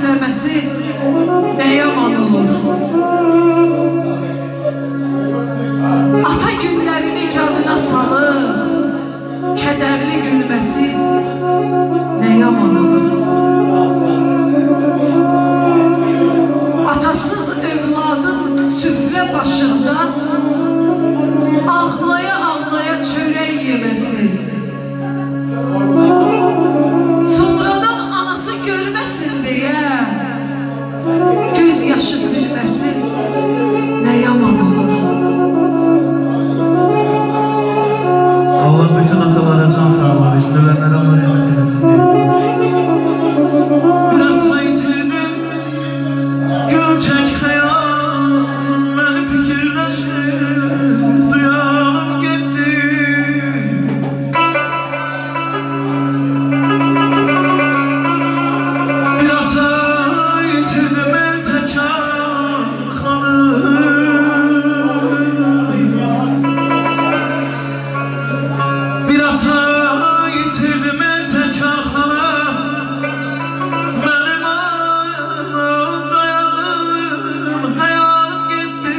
özləməsi nə yaman olur. Ata günlərini yadına salıb kədərli gülməsi nə yaman olur. Atasız övladın süfrə başında ağlaya ağlaya çörək yeməsi, sonradan anası görməsin deyə göz yaşı silməsi nə yaman olur. Allah bütün atalara can sağlar, işlerlere Allah rahmet eylesin. Hayatına yitirdim, gül çek hayal, beni fikirleşir, duyarım gitti. Bir ata yitirdim el tekar kanı. Bir ata yitirdim el tekar kanı. Benim dayanım hayalim gitti.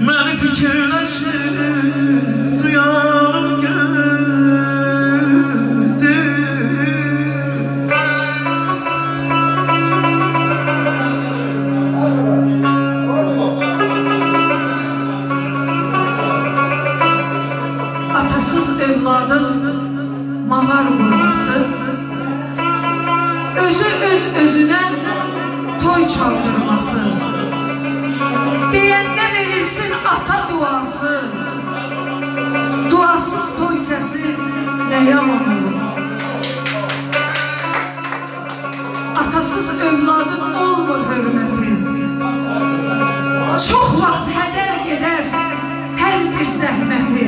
Beni fikirleşir, duyarım gitti. Atasız övladın mağar vurması, özünə toy çaldırması, deyəndə verirsin ata duası, duasız toy səsi nə yaman olur. Atasız övladın olmur hörməti, çox vaxt hədər gedər hər bir zəhməti.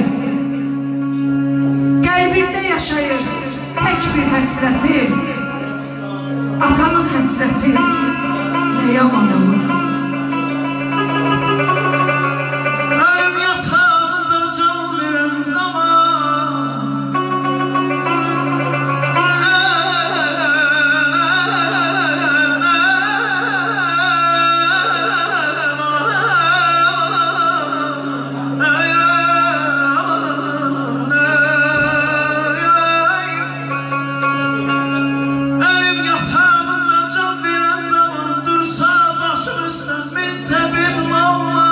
Qəlbində yaşayır tək bir həsrəti, atanın həsrəti nə yaman olur. Ölüm yatağında can veren zaman, ölüm yatağında can veren zaman, dursa başım üstüne min tebib Allah.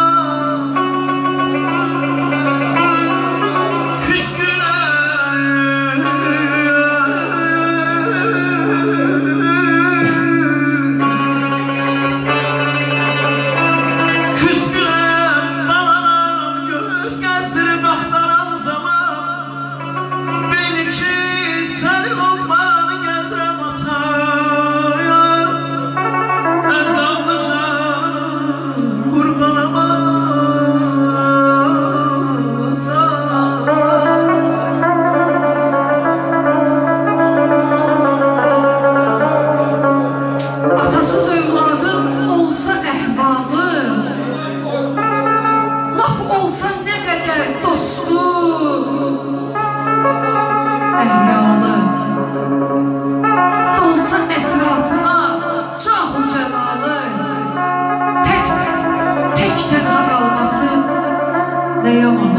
Küskünəm balanam göz gəzdirib axtaran zaman, bil ki sənin olmanı gəzirəm ataya. Əzablı can qurbanam ata. Atasız övladın olsa əhvalı, lap olsa nə qədər dostu, əhyalı, dolsa ətrafına cahu cəlalı, tək tənha qalması nə yaman